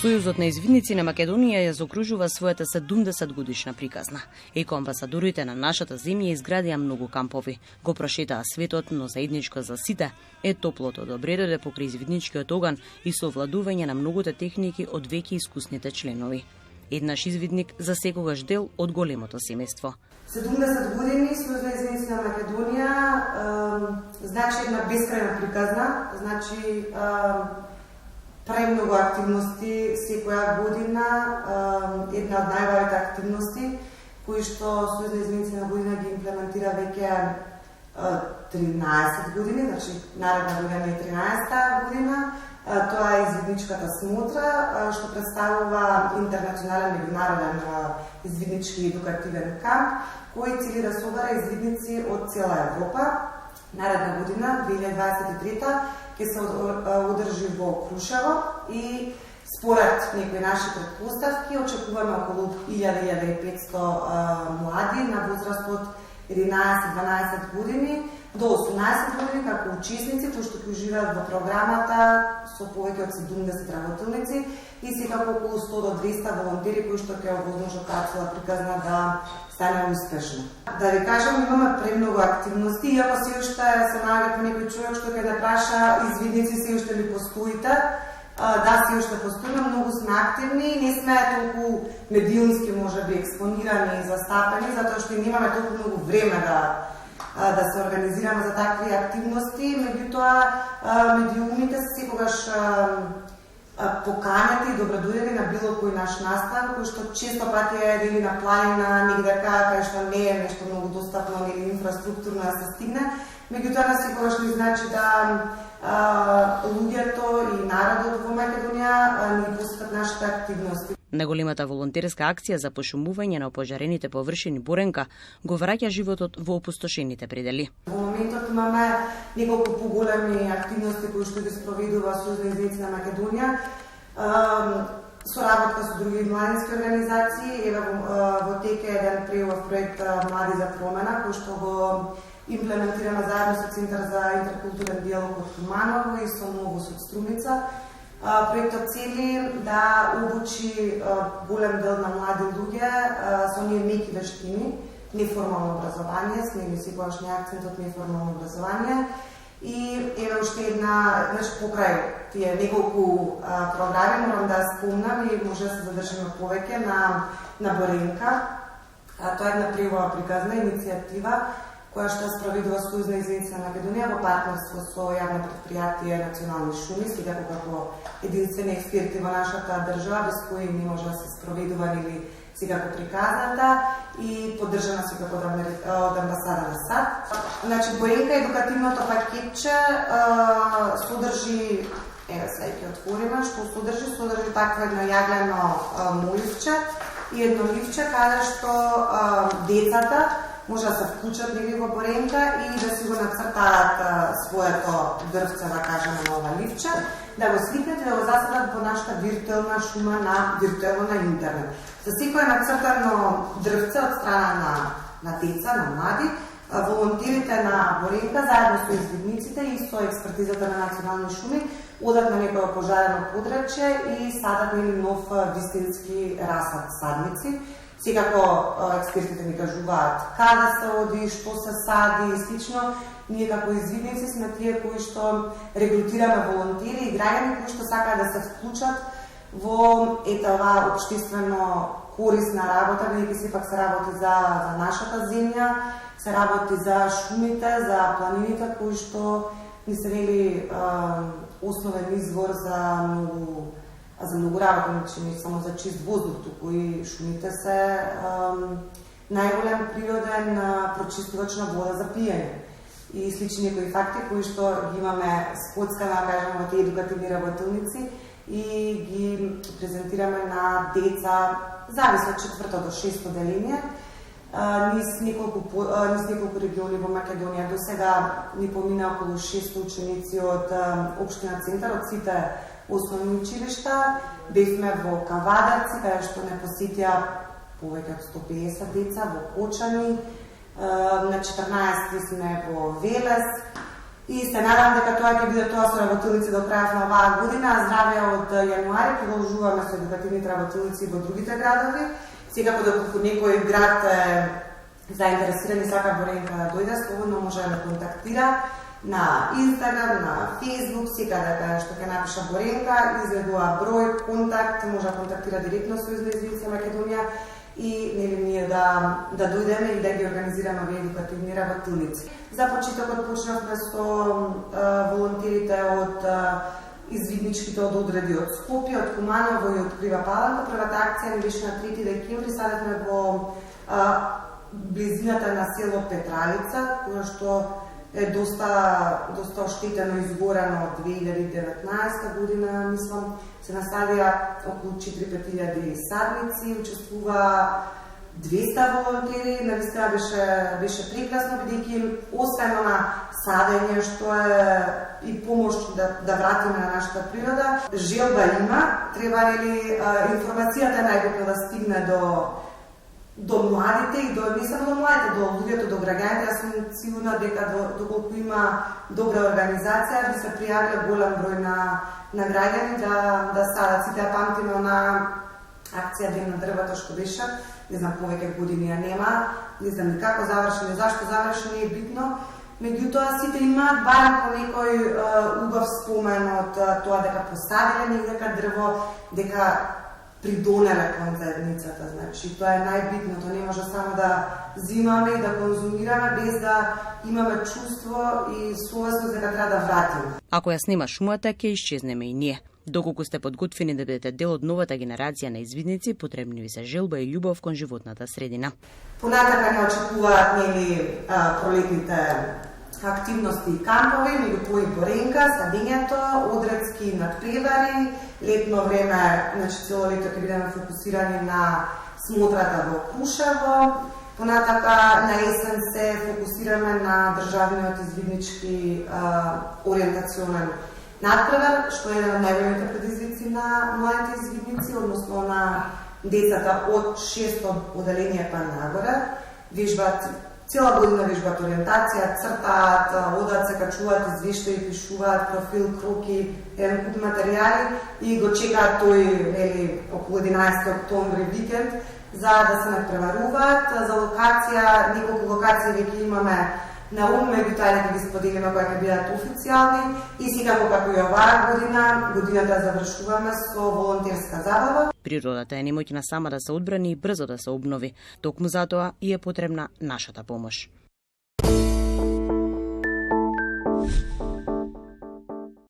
Сојузот на извидници на Македонија ја заокружува својата 70 годишна приказна. Еко-амбасадорите на нашата земја изградија многу кампови, го прошетаа светот, но заедничко за сите е топлото добредоде покрај извидничкиот оган и совладување на многуте техники од веќе искусните членови. Еднаш извидник за секогаш дел од големото семејство. 70 години Сојуз на извидници на Македонија значи една бескрајна приказна, значи премногу активности секоја година, една од најважните активности кои што Сојуз на извидници на година ги имплементира веќе 13 години, значи наредна година е 13-та година. Тоа е извидничката смотра, што представува интернационален меѓународен извиднички едукативен камп, кој цели да собира извидници од цела Европа. Наредна година, 2023-та, ќе се одржи во Крушево и според некои наши претпоставки очекуваме околу 1000-1500 млади на возраст од 11-12 години до 18 години како учесници, кои што ќе уживаат во програмата со повеќе од 70 работилници и секако околу 100 до 200 волонтери кои што ќе овозможат таа цела приказна да стане успешна. Да ви кажам, имаме премногу активности, иако се уште се наоѓа по некој човек што ќе да праша извидници се уште ли постоите. Да, се уште постоиме, многу сме активни, не сме толку медиумски можеби експонирани и застапени, затоа што немаме толку многу време да се организираме за такви активности, меѓутоа медиумите се секогаш поканети и добредојдени на било кој наш настан, кој што често пати е или на планина, негде кај што не е нешто многу достапно или инфраструктурно да се стигне, меѓутоа на секогаш ни значи да луѓето и народот во Македонија ни посетат нашите активности. Наголемата волонтерска акција за пошумување на опожарените површини Боренка го враќа животот во опустошените предели. Во моментот имаме неколку поголеми активности кои што ги спроведува Сојуз на извидници на Македонија, соработка со други младински организации, еве во тека еден преубав проект Млади за промена, кој што го имплементираме заедно со Центар за интеркултурен диалог од Куманово и со Новос од Струмица. Проектот цели да обучи голем дел на млади луѓе со оние меки вештини, неформално образование, сме секогаш на акцентот неформално образование. И еве уште една, покрај тие неколку програми, морам да спомнам и може да се задржиме повеќе на Боренка. Тоа е една преубава приказна иницијатива која што спроведува Сојуз на извидници на Македонија во партнерство со јавно претпријатие Национални шуми, секако како единствени експерти во нашата држава, без кои не може да се спроведува или секако приказната и поддржана секако од амбасада на САД. Значи, Боренка едукативното пакетче содржи, еве сега ќе отвориме, што содржи такво едно јаглено моливче и едно ливче каде што децата може да се вклучат во Боренка и да си го нацртаат своето дрвце, да кажеме, на ова ливче, да го сликнат и да го засадат во нашата виртуелна шума виртуелно на интернет. За секој нацртано дрвце од страна на деца, на млади, волонтерите на Боренка, заедно со извидниците и со експертизата на Национални шуми, одат на некој пожарено подрачје и садат нов вистински расад садници. Секако експертите ни кажуваат каде се оди, што се сади и слично. Ние како извидници сме тие кои што регрутираме волонтери и граѓани кои што сакаат да се вклучат во оваа општествено корисна работа, бидејќи сепак се работи за нашата земја, се работи за шумите, за планините кои што ни се нели основен извор за многу работа, не само за чист воздух, туку и шумите се најголем природен прочистувач на вода за пиење. И слични некои факти кои што ги имаме скоцкана, кажеме, во тие едукативни работилници и ги презентираме на деца, зависи од 4 до 6 деление, низ неколку региони во Македонија. До сега ни помина околу 600 ученици од општина Центар, од сите основни училишта. Бевме во Кавадарци, каде што не посетија повеќе од 150 деца, во Кочани, на 14 сме во Велес, И се надам дека тоа ќе биде тоа со работилници до крајот на оваа година. Здравје од јануари продолжуваме со едукативните работилници во другите градови. Секако доколку некој град е заинтересиран и сака Боренка да дојде, слободно може да ме контактира на Инстаграм, на Фейсбук, секаде каде што ќе напиша Боренка, излегува број, контакт, може да контактира директно со Излезница Македонија и нели ние да дојдеме и да ги организираме овие едукативни работилници. За почетокот почнавме со волонтерите од извидничките од одреди од Скопје, од Куманово и од Крива Паланка. Првата акција ни беше на 3 декември, садевме во близината на село Петралица, кое што е доста оштетено и изгорено од 2019 година, мислам, се насадија околу 4-5 садници, учествува 200 волонтери, навистина беше прекрасно, бидејќи освен на садење, што е и помош да вратиме на нашата природа, желба има, треба нели информацијата најбитно да стигне до младите и не само до младите, до луѓето, до граѓаните. Јас сум сигурна дека доколку има добра организација, би се пријавиле голем број на граѓани да садат. Сите ја памтиме на акција Ден на дрвото што беше, не знам, повеќе години ја нема, не знам ни како заврши, не зашто заврши, не е битно. Меѓутоа сите имаат барем по некој убав спомен од тоа дека посадиле некако дрво, дека придонеле кон заедницата. Значи, тоа е најбитното. Не може само да зимаме и да конзумираме без да имаме чувство и совест дека треба да вратиме. Ако ја снима шумата, ќе исчезнеме и ние. Доколку сте подготвени да бидете дел од новата генерација на извидници, потребни ви се желба и љубов кон животната средина. Понатака не очекуваат пролетните активности и кампови, меѓу кои Боренка, садењето, одредски надпревари, летно време, значи цело лето ќе бидеме фокусирани на смотрата во Крушево. Понатака на есен се фокусираме на државниот извиднички ориентационен надпревар, што е еден од најголемите предизвици на младите извидници, односно на децата од 6-то оделение па нагоре. Вежбат цела година вежбат ориентација, цртаат, одат, се качуваат извештаи, пишуваат профил, кроки, еден куп материјали и го чекаат тој околу 11 октомври викенд за да се надпреваруваат. За локација, неколку локации веќе имаме на ум, меѓутоа ќе ги споделиме кои ќе бидат официјални и секако како и оваа година, годината завршуваме со волонтерска забава. Природата е неmoćна сама да се одбрани и брзо да се обнови. Токму затоа и е потребна нашата помош.